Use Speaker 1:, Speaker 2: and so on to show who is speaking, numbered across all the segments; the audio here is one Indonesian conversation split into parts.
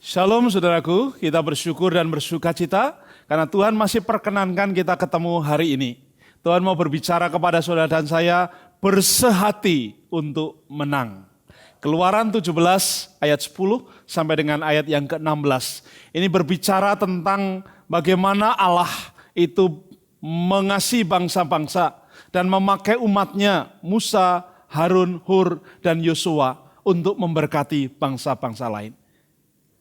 Speaker 1: Shalom saudaraku, kita bersyukur dan bersuka cita karena Tuhan masih perkenankan kita ketemu hari ini. Tuhan mau berbicara kepada saudara dan saya, bersehati untuk menang. Keluaran 17 ayat 10 sampai dengan ayat yang ke-16. Ini berbicara tentang bagaimana Allah itu mengasihi bangsa-bangsa dan memakai umatnya Musa, Harun, Hur, dan Yosua untuk memberkati bangsa-bangsa lain.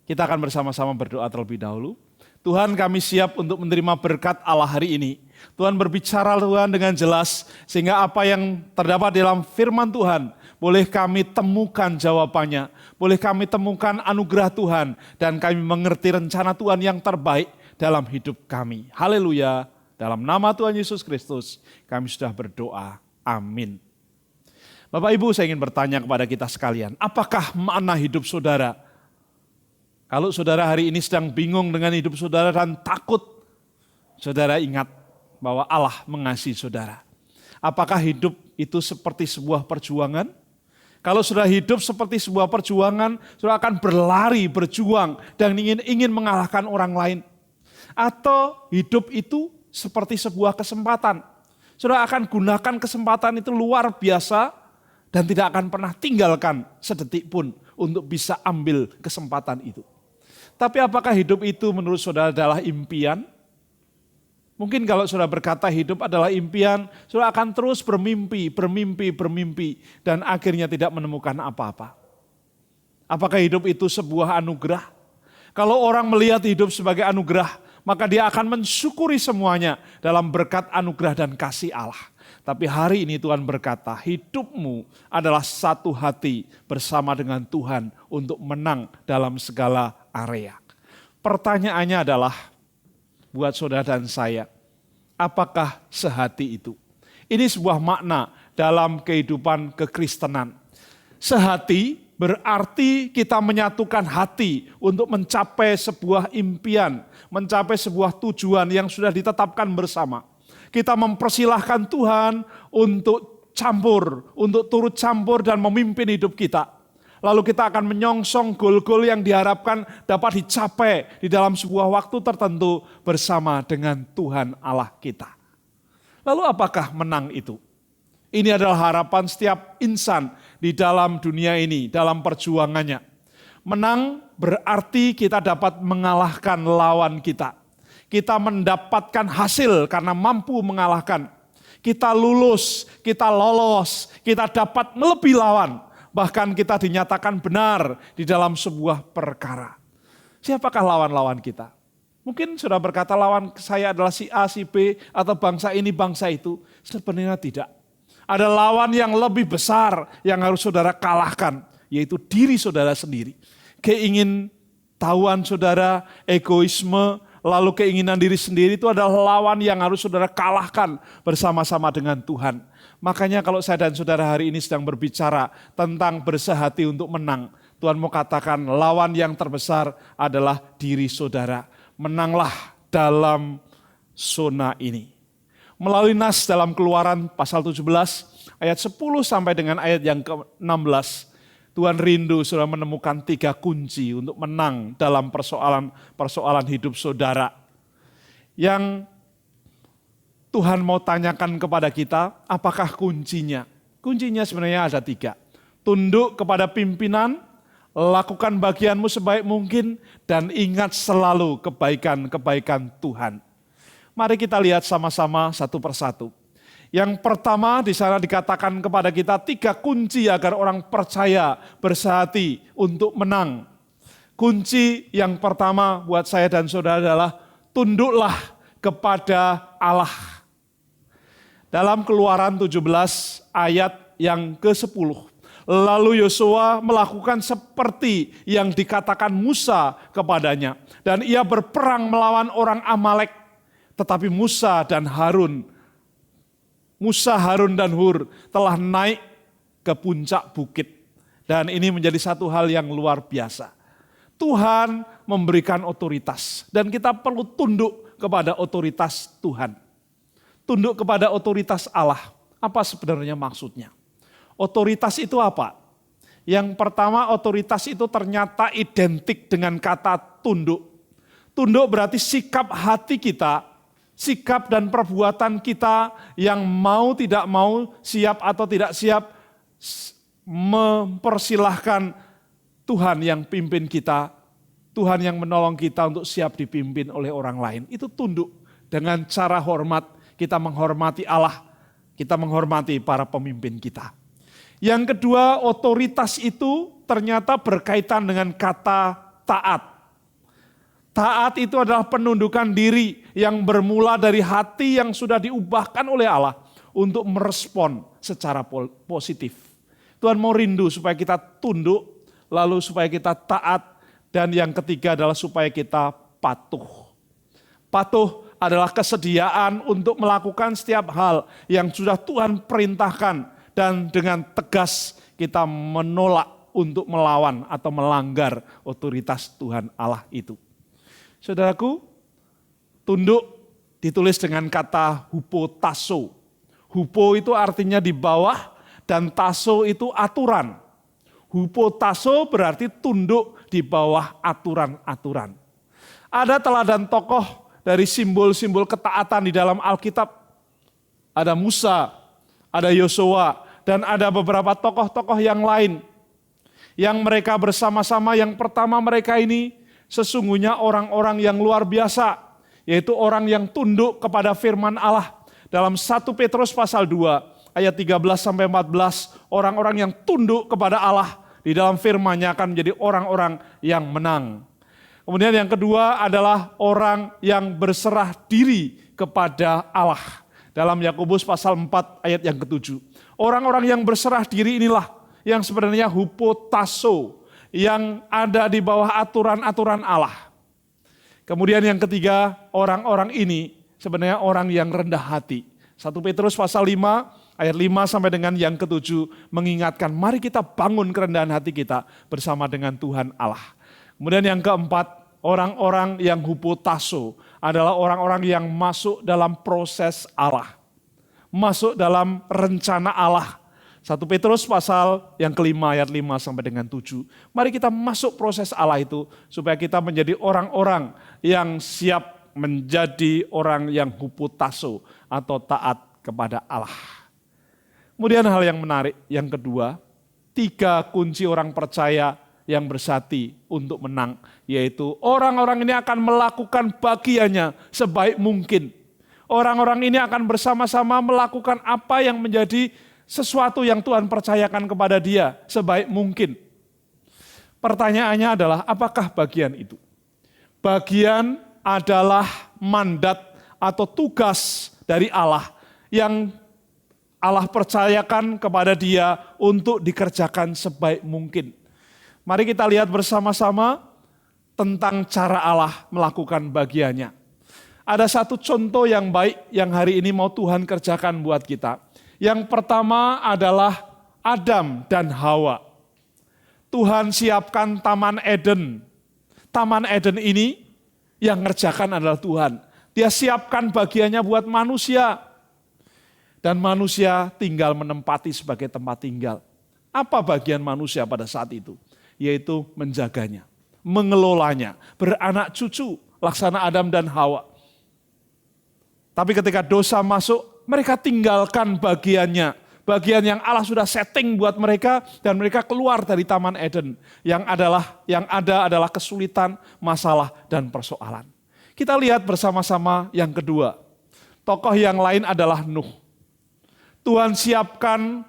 Speaker 1: Kita akan bersama-sama berdoa terlebih dahulu. Tuhan, kami siap untuk menerima berkat Allah hari ini. Tuhan berbicara Tuhan dengan jelas sehingga apa yang terdapat dalam firman Tuhan boleh kami temukan jawabannya. Boleh kami temukan anugerah Tuhan dan kami mengerti rencana Tuhan yang terbaik dalam hidup kami. Haleluya. Dalam nama Tuhan Yesus Kristus kami sudah berdoa. Amin. Bapak Ibu, saya ingin bertanya kepada kita sekalian, apakah makna hidup saudara? Kalau saudara hari ini sedang bingung dengan hidup saudara dan takut, saudara ingat bahwa Allah mengasihi saudara. Apakah hidup itu seperti sebuah perjuangan? Kalau sudah hidup seperti sebuah perjuangan, saudara akan berlari, berjuang, dan ingin mengalahkan orang lain. Atau hidup itu seperti sebuah kesempatan. Saudara akan gunakan kesempatan itu luar biasa dan tidak akan pernah tinggalkan sedetik pun untuk bisa ambil kesempatan itu. Tapi apakah hidup itu menurut saudara adalah impian? Mungkin kalau saudara berkata hidup adalah impian, saudara akan terus bermimpi, dan akhirnya tidak menemukan apa-apa. Apakah hidup itu sebuah anugerah? Kalau orang melihat hidup sebagai anugerah, maka dia akan mensyukuri semuanya dalam berkat anugerah dan kasih Allah. Tapi hari ini Tuhan berkata, hidupmu adalah satu hati bersama dengan Tuhan untuk menang dalam segala area. Pertanyaannya adalah, buat saudara dan saya, apakah sehati itu? Ini sebuah makna dalam kehidupan kekristenan. Sehati berarti kita menyatukan hati untuk mencapai sebuah impian, mencapai sebuah tujuan yang sudah ditetapkan bersama. Kita mempersilahkan Tuhan untuk turut campur dan memimpin hidup kita. Lalu kita akan menyongsong goal-goal yang diharapkan dapat dicapai di dalam sebuah waktu tertentu bersama dengan Tuhan Allah kita. Lalu apakah menang itu? Ini adalah harapan setiap insan di dalam dunia ini, dalam perjuangannya. Menang berarti kita dapat mengalahkan lawan kita. Kita mendapatkan hasil karena mampu mengalahkan. Kita lulus, kita lolos, kita dapat melebihi lawan. Bahkan kita dinyatakan benar di dalam sebuah perkara. Siapakah lawan-lawan kita? Mungkin sudah berkata lawan saya adalah si A, si B, atau bangsa ini, bangsa itu. Sebenarnya tidak. Ada lawan yang lebih besar yang harus saudara kalahkan, yaitu diri saudara sendiri. Keingintahuan saudara, egoisme, lalu keinginan diri sendiri itu adalah lawan yang harus saudara kalahkan bersama-sama dengan Tuhan. Makanya kalau saya dan saudara hari ini sedang berbicara tentang bersehati untuk menang, Tuhan mau katakan lawan yang terbesar adalah diri saudara. Menanglah dalam zona ini. Melalui nas dalam Keluaran pasal 17 ayat 10 sampai dengan ayat yang ke-16, Tuhan rindu saudara menemukan 3 kunci untuk menang dalam persoalan hidup saudara. Yang Tuhan mau tanyakan kepada kita, apakah kuncinya? Kuncinya sebenarnya ada 3. Tunduk kepada pimpinan, lakukan bagianmu sebaik mungkin, dan ingat selalu kebaikan-kebaikan Tuhan. Mari kita lihat sama-sama satu persatu. Yang pertama di sana dikatakan kepada kita 3 kunci agar orang percaya bersehati untuk menang. Kunci yang pertama buat saya dan saudara adalah tunduklah kepada Allah. Dalam Keluaran 17 ayat yang ke-10. Lalu Yosua melakukan seperti yang dikatakan Musa kepadanya. Dan ia berperang melawan orang Amalek. Tetapi Musa, Harun dan Hur telah naik ke puncak bukit. Dan ini menjadi satu hal yang luar biasa. Tuhan memberikan otoritas. Dan kita perlu tunduk kepada otoritas Tuhan. Tunduk kepada otoritas Allah. Apa sebenarnya maksudnya? Otoritas itu apa? Yang pertama, otoritas itu ternyata identik dengan kata tunduk. Tunduk berarti sikap hati kita, sikap dan perbuatan kita yang mau tidak mau, siap atau tidak siap, mempersilahkan Tuhan yang pimpin kita, Tuhan yang menolong kita untuk siap dipimpin oleh orang lain. Itu tunduk dengan cara hormat, kita menghormati Allah, kita menghormati para pemimpin kita. Yang kedua, otoritas itu ternyata berkaitan dengan kata taat. Taat itu adalah penundukan diri yang bermula dari hati yang sudah diubahkan oleh Allah untuk merespon secara positif. Tuhan mau rindu supaya kita tunduk, lalu supaya kita taat, dan yang ketiga adalah supaya kita patuh. Patuh adalah kesediaan untuk melakukan setiap hal yang sudah Tuhan perintahkan, dan dengan tegas kita menolak untuk melawan atau melanggar otoritas Tuhan Allah itu. Saudaraku, tunduk ditulis dengan kata hupotasso. Hupo itu artinya di bawah dan tasso itu aturan. Hupotasso berarti tunduk di bawah aturan-aturan. Ada teladan tokoh dari simbol-simbol ketaatan di dalam Alkitab. Ada Musa, ada Yosua, dan ada beberapa tokoh-tokoh yang lain. Yang mereka bersama-sama, yang pertama mereka ini sesungguhnya orang-orang yang luar biasa. Yaitu orang yang tunduk kepada firman Allah. Dalam 1 Petrus pasal 2 ayat 13-14, orang-orang yang tunduk kepada Allah di dalam firman-Nya akan menjadi orang-orang yang menang. Kemudian yang kedua adalah orang yang berserah diri kepada Allah. Dalam Yakobus pasal 4 ayat yang ke-7. Orang-orang yang berserah diri inilah yang sebenarnya hupotasso, yang ada di bawah aturan-aturan Allah. Kemudian yang ketiga, orang-orang ini sebenarnya orang yang rendah hati. 1 Petrus pasal 5 ayat 5 sampai dengan yang ke-7 mengingatkan, mari kita bangun kerendahan hati kita bersama dengan Tuhan Allah. Kemudian yang keempat, orang-orang yang hupotasso adalah orang-orang yang masuk dalam proses Allah. Masuk dalam rencana Allah. 1 Petrus pasal yang kelima ayat 5 sampai dengan 7. Mari kita masuk proses Allah itu supaya kita menjadi orang-orang yang siap menjadi orang yang hupotasso atau taat kepada Allah. Kemudian hal yang menarik, yang kedua, 3 kunci orang percaya yang bersati untuk menang, yaitu orang-orang ini akan melakukan bagiannya sebaik mungkin. Orang-orang ini akan bersama-sama melakukan apa yang menjadi sesuatu yang Tuhan percayakan kepada dia sebaik mungkin. Pertanyaannya adalah, apakah bagian itu? Bagian adalah mandat atau tugas dari Allah yang Allah percayakan kepada dia untuk dikerjakan sebaik mungkin. Mari kita lihat bersama-sama tentang cara Allah melakukan bagiannya. Ada satu contoh yang baik yang hari ini mau Tuhan kerjakan buat kita. Yang pertama adalah Adam dan Hawa. Tuhan siapkan Taman Eden. Taman Eden ini yang ngerjakan adalah Tuhan. Dia siapkan bagiannya buat manusia. Dan manusia tinggal menempati sebagai tempat tinggal. Apa bagian manusia pada saat itu? Yaitu menjaganya, mengelolanya, beranak cucu, laksana Adam dan Hawa. Tapi ketika dosa masuk, mereka tinggalkan bagiannya. Bagian yang Allah sudah setting buat mereka dan mereka keluar dari Taman Eden. Yang ada adalah kesulitan, masalah, dan persoalan. Kita lihat bersama-sama yang kedua. Tokoh yang lain adalah Nuh. Tuhan siapkan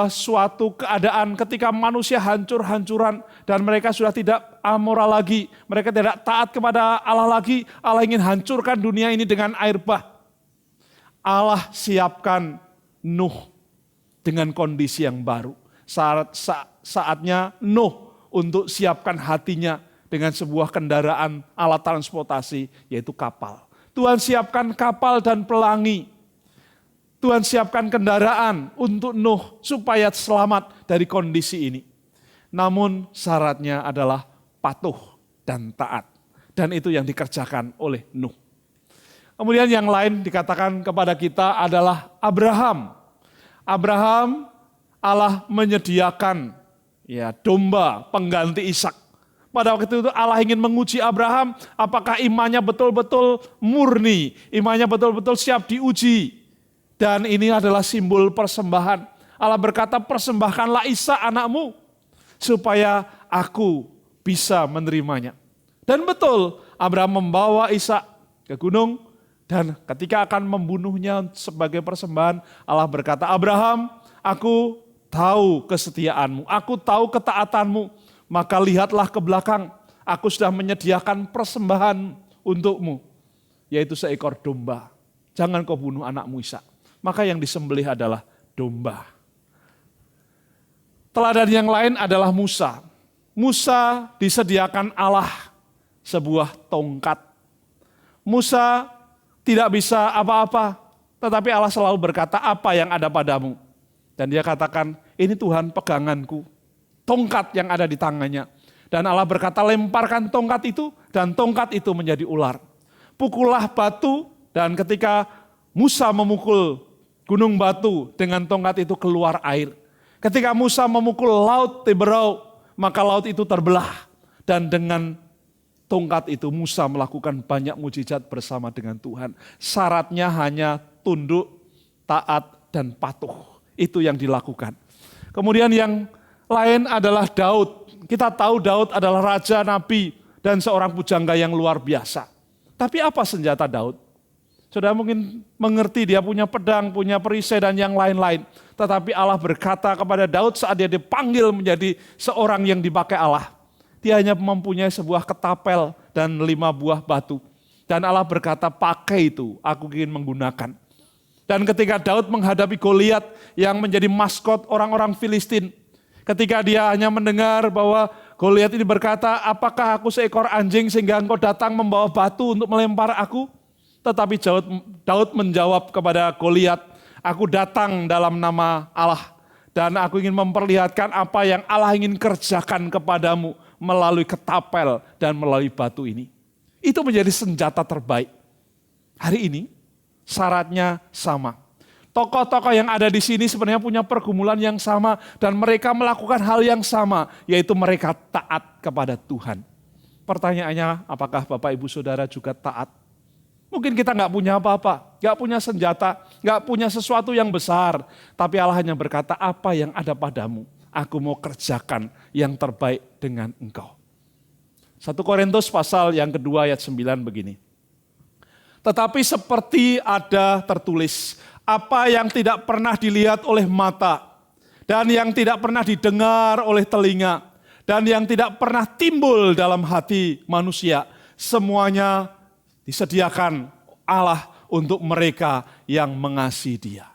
Speaker 1: suatu keadaan ketika manusia hancur-hancuran dan mereka sudah tidak amoral lagi. Mereka tidak taat kepada Allah lagi. Allah ingin hancurkan dunia ini dengan air bah. Allah siapkan Nuh dengan kondisi yang baru. Saatnya Nuh untuk siapkan hatinya dengan sebuah kendaraan alat transportasi yaitu kapal. Tuhan siapkan kapal dan pelangi. Tuhan siapkan kendaraan untuk Nuh supaya selamat dari kondisi ini. Namun syaratnya adalah patuh dan taat. Dan itu yang dikerjakan oleh Nuh. Kemudian yang lain dikatakan kepada kita adalah Abraham. Abraham, Allah menyediakan Ya, domba pengganti Ishak. Pada waktu itu Allah ingin menguji Abraham, apakah imannya betul-betul murni, imannya betul-betul siap diuji. Dan ini adalah simbol persembahan. Allah berkata, persembahkanlah Ishak anakmu, supaya aku bisa menerimanya. Dan betul, Abraham membawa Ishak ke gunung, dan ketika akan membunuhnya sebagai persembahan, Allah berkata, Abraham, aku tahu kesetiaanmu, aku tahu ketaatanmu, maka lihatlah ke belakang, aku sudah menyediakan persembahan untukmu, yaitu seekor domba. Jangan kau bunuh anakmu Ishak. Maka yang disembelih adalah domba. Teladan yang lain adalah Musa. Musa disediakan Allah sebuah tongkat. Musa tidak bisa apa-apa, tetapi Allah selalu berkata, apa yang ada padamu? Dan dia katakan, ini Tuhan peganganku, tongkat yang ada di tangannya. Dan Allah berkata, lemparkan tongkat itu, dan tongkat itu menjadi ular. Pukullah batu, dan ketika Musa memukul gunung batu, dengan tongkat itu keluar air. Ketika Musa memukul laut Teberau, maka laut itu terbelah. Dan dengan tongkat itu Musa melakukan banyak mujizat bersama dengan Tuhan. Syaratnya hanya tunduk, taat, dan patuh. Itu yang dilakukan. Kemudian yang lain adalah Daud. Kita tahu Daud adalah raja, nabi, dan seorang pujangga yang luar biasa. Tapi apa senjata Daud? Saudara mungkin mengerti dia punya pedang, punya perisai, dan yang lain-lain. Tetapi Allah berkata kepada Daud saat dia dipanggil menjadi seorang yang dipakai Allah. Dia hanya mempunyai sebuah ketapel dan 5 buah batu. Dan Allah berkata, pakai itu, aku ingin menggunakan. Dan ketika Daud menghadapi Goliat yang menjadi maskot orang-orang Filistin, ketika dia hanya mendengar bahwa Goliat ini berkata, apakah aku seekor anjing sehingga engkau datang membawa batu untuk melempar aku? Tetapi Daud menjawab kepada Goliat, aku datang dalam nama Allah dan aku ingin memperlihatkan apa yang Allah ingin kerjakan kepadamu melalui ketapel dan melalui batu ini. Itu menjadi senjata terbaik. Hari ini syaratnya sama. Tokoh-tokoh yang ada di sini sebenarnya punya pergumulan yang sama dan mereka melakukan hal yang sama, yaitu mereka taat kepada Tuhan. Pertanyaannya, apakah Bapak Ibu Saudara juga taat? Mungkin kita nggak punya apa-apa, nggak punya senjata, nggak punya sesuatu yang besar, tapi Allah hanya berkata, apa yang ada padamu, aku mau kerjakan yang terbaik dengan engkau. 1 Korintus pasal yang kedua ayat 9 begini. Tetapi seperti ada tertulis, apa yang tidak pernah dilihat oleh mata, dan yang tidak pernah didengar oleh telinga, dan yang tidak pernah timbul dalam hati manusia, semuanya disediakan Allah untuk mereka yang mengasihi Dia.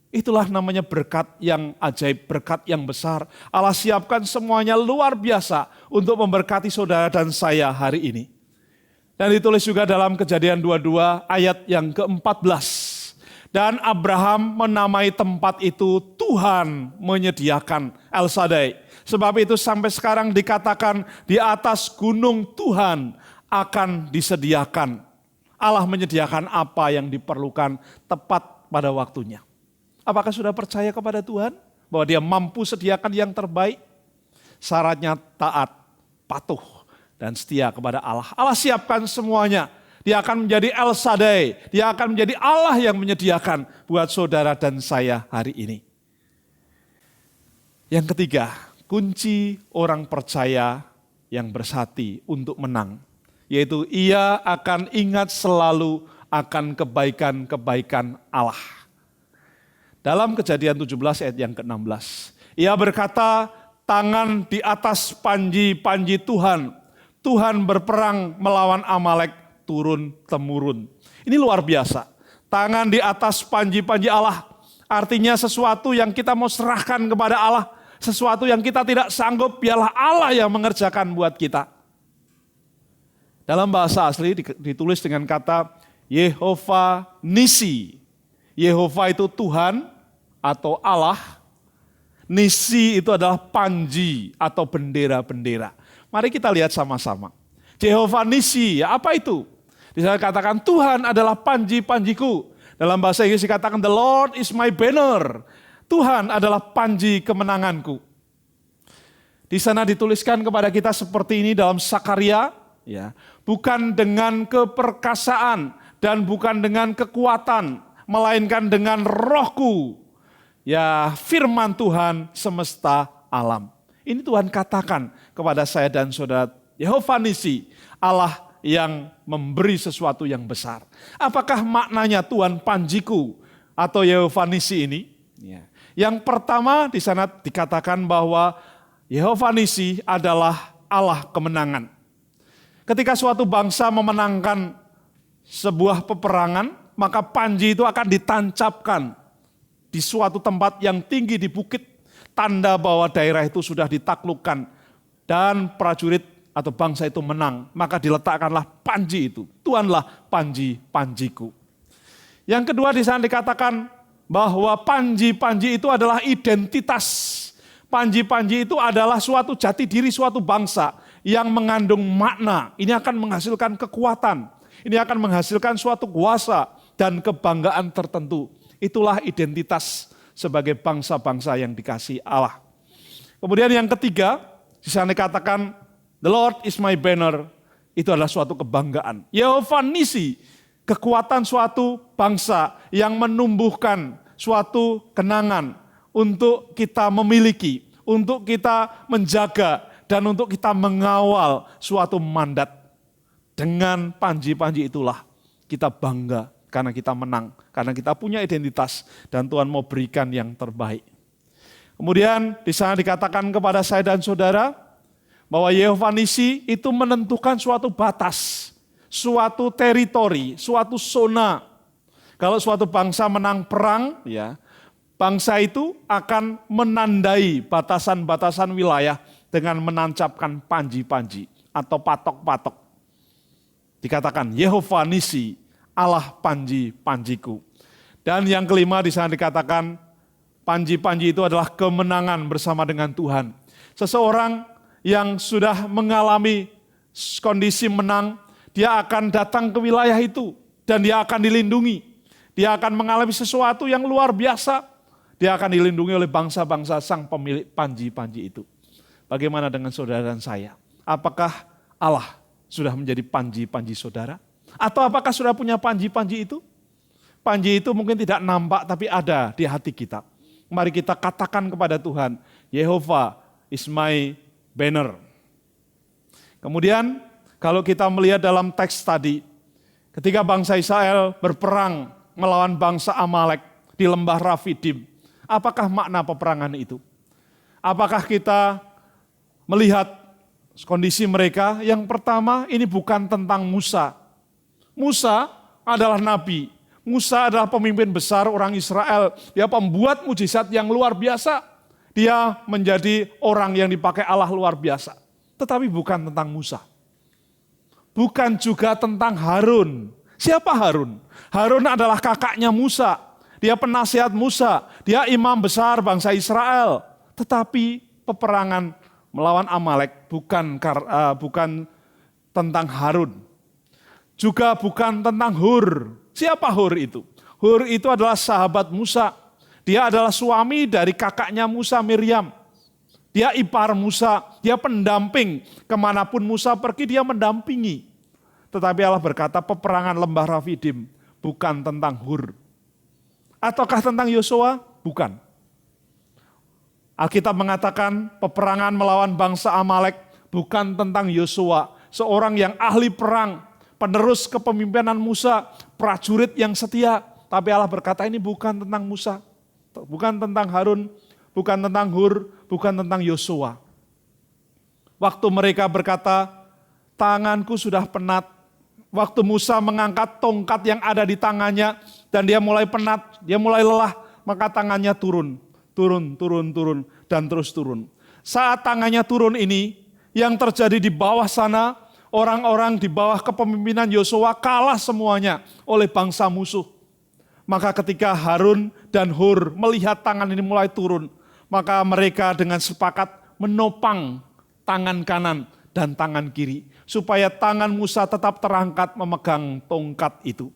Speaker 1: Itulah namanya berkat yang ajaib, berkat yang besar. Allah siapkan semuanya luar biasa untuk memberkati saudara dan saya hari ini. Dan ditulis juga dalam Kejadian 22 ayat yang ke-14. Dan Abraham menamai tempat itu Tuhan menyediakan, El Shaddai. Sebab itu sampai sekarang dikatakan di atas gunung Tuhan akan disediakan. Allah menyediakan apa yang diperlukan tepat pada waktunya. Apakah sudah percaya kepada Tuhan? Bahwa Dia mampu sediakan yang terbaik? Syaratnya taat, patuh, dan setia kepada Allah. Allah siapkan semuanya. Dia akan menjadi El Shaddai. Dia akan menjadi Allah yang menyediakan buat saudara dan saya hari ini. Yang ketiga, kunci orang percaya yang bersati untuk menang. Yaitu ia akan ingat selalu akan kebaikan-kebaikan Allah. Dalam Kejadian 17 ayat yang ke-16. Ia berkata, tangan di atas panji-panji Tuhan. Tuhan berperang melawan Amalek turun-temurun. Ini luar biasa. Tangan di atas panji-panji Allah. Artinya sesuatu yang kita mau serahkan kepada Allah. Sesuatu yang kita tidak sanggup, biarlah Allah yang mengerjakan buat kita. Dalam bahasa asli ditulis dengan kata Yehova Nisi. Yehova itu Tuhan atau Allah. Nisi itu adalah panji atau bendera-bendera. Mari kita lihat sama-sama. Yehova Nisi, ya apa itu? Bisa katakan Tuhan adalah panji-panjiku. Dalam bahasa Inggris dikatakan the Lord is my banner. Tuhan adalah panji kemenanganku. Di sana dituliskan kepada kita seperti ini dalam Sakaria, ya, bukan dengan keperkasaan dan bukan dengan kekuatan, melainkan dengan rohku, ya firman Tuhan semesta alam. Ini Tuhan katakan kepada saya dan saudara, Yehova Nisi, Allah yang memberi sesuatu yang besar. Apakah maknanya Tuhan Panjiku atau Yehova Nisi ini? Ya. Yang pertama di sana dikatakan bahwa Yehova Nisi adalah Allah kemenangan. Ketika suatu bangsa memenangkan sebuah peperangan, maka panji itu akan ditancapkan di suatu tempat yang tinggi di bukit, tanda bahwa daerah itu sudah ditaklukkan dan prajurit atau bangsa itu menang, maka diletakkanlah panji itu. Tuhanlah panji-panjiku. Yang kedua di sana dikatakan bahwa panji-panji itu adalah identitas. Panji-panji itu adalah suatu jati diri suatu bangsa yang mengandung makna. Ini akan menghasilkan kekuatan. Ini akan menghasilkan suatu kuasa dan kebanggaan tertentu. Itulah identitas sebagai bangsa-bangsa yang dikasihi Allah. Kemudian yang ketiga, di sana dikatakan, The Lord is my banner. Itu adalah suatu kebanggaan. Yehova Nisi, kekuatan suatu bangsa yang menumbuhkan suatu kenangan untuk kita memiliki, untuk kita menjaga, dan untuk kita mengawal suatu mandat. Dengan panji-panji itulah kita bangga karena kita menang, karena kita punya identitas dan Tuhan mau berikan yang terbaik. Kemudian di sana dikatakan kepada saya dan saudara bahwa Yehova Nisi itu menentukan suatu batas, suatu teritori, suatu zona. Kalau suatu bangsa menang perang, ya, bangsa itu akan menandai batasan-batasan wilayah dengan menancapkan panji-panji atau patok-patok. Dikatakan Yehova Nisi, Allah panji-panjiku. Dan yang kelima di sana dikatakan panji-panji itu adalah kemenangan bersama dengan Tuhan. Seseorang yang sudah mengalami kondisi menang, dia akan datang ke wilayah itu dan dia akan dilindungi. Dia akan mengalami sesuatu yang luar biasa. Dia akan dilindungi oleh bangsa-bangsa sang pemilik panji-panji itu. Bagaimana dengan saudara dan saya? Apakah Allah sudah menjadi panji-panji saudara? Atau apakah sudah punya panji-panji itu? Panji itu mungkin tidak nampak tapi ada di hati kita. Mari kita katakan kepada Tuhan, Yehova is my banner. Kemudian kalau kita melihat dalam teks tadi, ketika bangsa Israel berperang melawan bangsa Amalek di lembah Rafidim, apakah makna peperangan itu? Apakah kita melihat kondisi mereka? Yang pertama, ini bukan tentang Musa. Musa adalah nabi. Musa adalah pemimpin besar orang Israel. Dia pembuat mujizat yang luar biasa. Dia menjadi orang yang dipakai Allah luar biasa. Tetapi bukan tentang Musa. Bukan juga tentang Harun. Siapa Harun? Harun adalah kakaknya Musa. Dia penasihat Musa. Dia imam besar bangsa Israel. Tetapi peperangan melawan Amalek bukan tentang Harun. Juga bukan tentang Hur. Siapa Hur itu? Hur itu adalah sahabat Musa. Dia adalah suami dari kakaknya Musa, Miriam. Dia ipar Musa. Dia pendamping. Kemanapun Musa pergi dia mendampingi. Tetapi Allah berkata peperangan lembah Rafidim bukan tentang Hur. Ataukah tentang Yosua? Bukan. Alkitab mengatakan peperangan melawan bangsa Amalek bukan tentang Yosua. Seorang yang ahli perang, penerus kepemimpinan Musa, prajurit yang setia. Tapi Allah berkata ini bukan tentang Musa. Bukan tentang Harun, bukan tentang Hur, bukan tentang Yosua. Waktu mereka berkata, tanganku sudah penat. Waktu Musa mengangkat tongkat yang ada di tangannya dan dia mulai penat, dia mulai lelah, maka tangannya turun, dan terus turun. Saat tangannya turun ini, yang terjadi di bawah sana, orang-orang di bawah kepemimpinan Yosua kalah semuanya oleh bangsa musuh. Maka ketika Harun dan Hur melihat tangan ini mulai turun, maka mereka dengan sepakat menopang tangan kanan dan tangan kiri, supaya tangan Musa tetap terangkat memegang tongkat itu.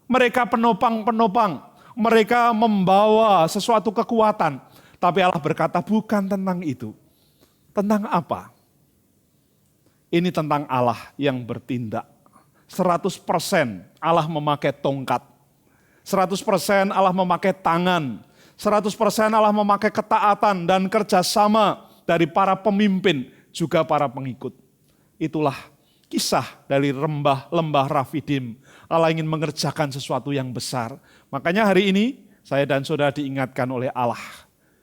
Speaker 1: Mereka penopang, mereka membawa sesuatu kekuatan, tapi Allah berkata bukan tentang itu. Tentang apa? Ini tentang Allah yang bertindak. 100% Allah memakai tongkat. 100% Allah memakai tangan. 100% Allah memakai ketaatan dan kerjasama dari para pemimpin juga para pengikut. Itulah kisah dari lembah Rafidim. Allah ingin mengerjakan sesuatu yang besar. Makanya hari ini saya dan saudara diingatkan oleh Allah.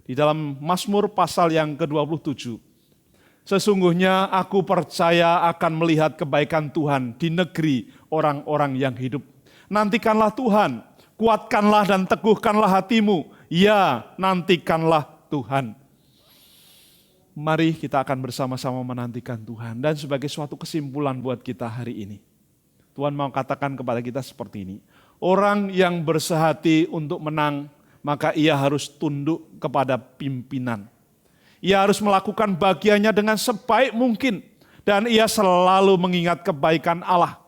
Speaker 1: Di dalam Mazmur pasal yang ke-27. Sesungguhnya aku percaya akan melihat kebaikan Tuhan di negeri orang-orang yang hidup. Nantikanlah Tuhan, kuatkanlah dan teguhkanlah hatimu. Ya, nantikanlah Tuhan. Mari kita akan bersama-sama menantikan Tuhan. Dan sebagai suatu kesimpulan buat kita hari ini. Tuhan mau katakan kepada kita seperti ini. Orang yang bersehati untuk menang, maka ia harus tunduk kepada pimpinan. Ia harus melakukan bagiannya dengan sebaik mungkin. Dan ia selalu mengingat kebaikan Allah.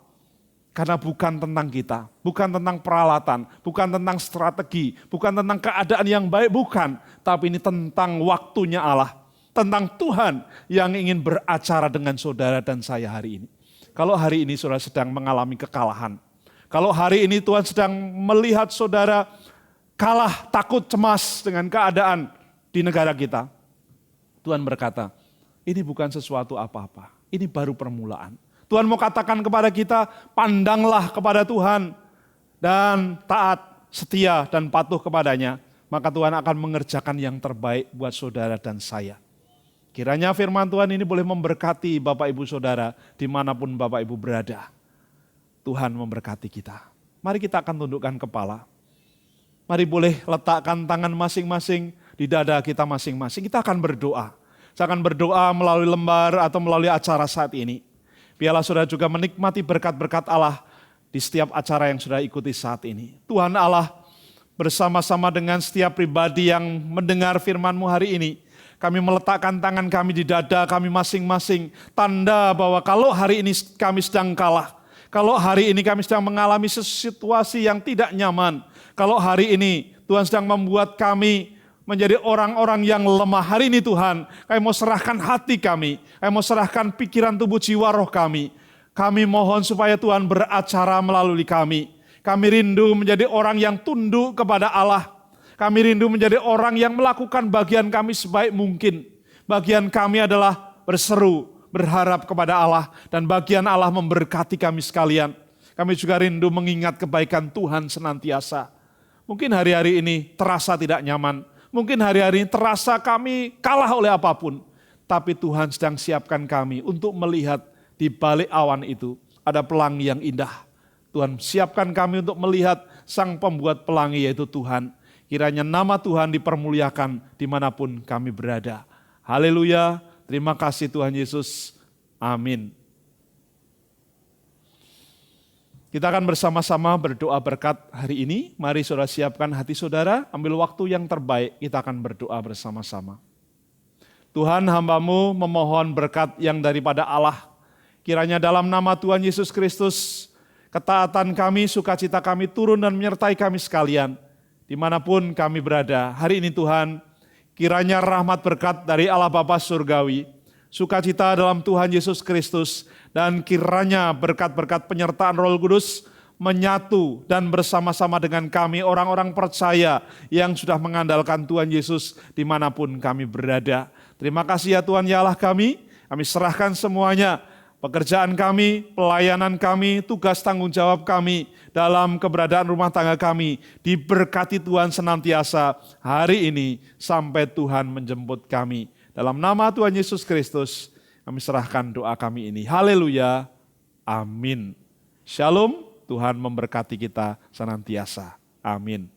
Speaker 1: Karena bukan tentang kita, bukan tentang peralatan, bukan tentang strategi, bukan tentang keadaan yang baik, bukan. Tapi ini tentang waktunya Allah. Tentang Tuhan yang ingin beracara dengan saudara dan saya hari ini. Kalau hari ini saudara sedang mengalami kekalahan. Kalau hari ini Tuhan sedang melihat saudara kalah, takut, cemas dengan keadaan di negara kita. Tuhan berkata, ini bukan sesuatu apa-apa, ini baru permulaan. Tuhan mau katakan kepada kita, pandanglah kepada Tuhan dan taat, setia dan patuh kepadanya. Maka Tuhan akan mengerjakan yang terbaik buat saudara dan saya. Kiranya firman Tuhan ini boleh memberkati Bapak Ibu Saudara dimanapun Bapak Ibu berada. Tuhan memberkati kita. Mari kita akan tundukkan kepala. Mari boleh letakkan tangan masing-masing di dada kita masing-masing. Kita akan berdoa. Saya akan berdoa melalui lembar atau melalui acara saat ini. Biarlah saudara juga menikmati berkat-berkat Allah di setiap acara yang sudah ikuti saat ini. Tuhan Allah bersama-sama dengan setiap pribadi yang mendengar firman-Mu hari ini. Kami meletakkan tangan kami di dada kami masing-masing. Tanda bahwa kalau hari ini kami sedang kalah. Kalau hari ini kami sedang mengalami situasi yang tidak nyaman. Kalau hari ini Tuhan sedang membuat kami menjadi orang-orang yang lemah. Hari ini Tuhan, kami mau serahkan hati kami. Kami mau serahkan pikiran, tubuh, jiwa, roh kami. Kami mohon supaya Tuhan beracara melalui kami. Kami rindu menjadi orang yang tunduk kepada Allah. Kami rindu menjadi orang yang melakukan bagian kami sebaik mungkin. Bagian kami adalah berseru, berharap kepada Allah. Dan bagian Allah memberkati kami sekalian. Kami juga rindu mengingat kebaikan Tuhan senantiasa. Mungkin hari-hari ini terasa tidak nyaman. Mungkin hari-hari ini terasa kami kalah oleh apapun. Tapi Tuhan sedang siapkan kami untuk melihat di balik awan itu ada pelangi yang indah. Tuhan siapkan kami untuk melihat sang pembuat pelangi yaitu Tuhan. Kiranya nama Tuhan dipermuliakan dimanapun kami berada. Haleluya, terima kasih Tuhan Yesus. Amin. Kita akan bersama-sama berdoa berkat hari ini. Mari saudara siapkan hati saudara, ambil waktu yang terbaik, kita akan berdoa bersama-sama. Tuhan, hamba-Mu memohon berkat yang daripada Allah. Kiranya dalam nama Tuhan Yesus Kristus, ketaatan kami, sukacita kami turun dan menyertai kami sekalian. Dimanapun kami berada, hari ini Tuhan, kiranya rahmat berkat dari Allah Bapa Surgawi, sukacita dalam Tuhan Yesus Kristus, dan kiranya berkat-berkat penyertaan Roh Kudus menyatu dan bersama-sama dengan kami orang-orang percaya yang sudah mengandalkan Tuhan Yesus dimanapun kami berada. Terima kasih ya Tuhan ya Allah kami serahkan semuanya, pekerjaan kami, pelayanan kami, tugas tanggung jawab kami dalam keberadaan rumah tangga kami. Diberkati Tuhan senantiasa hari ini sampai Tuhan menjemput kami. Dalam nama Tuhan Yesus Kristus, kami serahkan doa kami ini. Haleluya. Amin. Shalom. Tuhan memberkati kita senantiasa. Amin.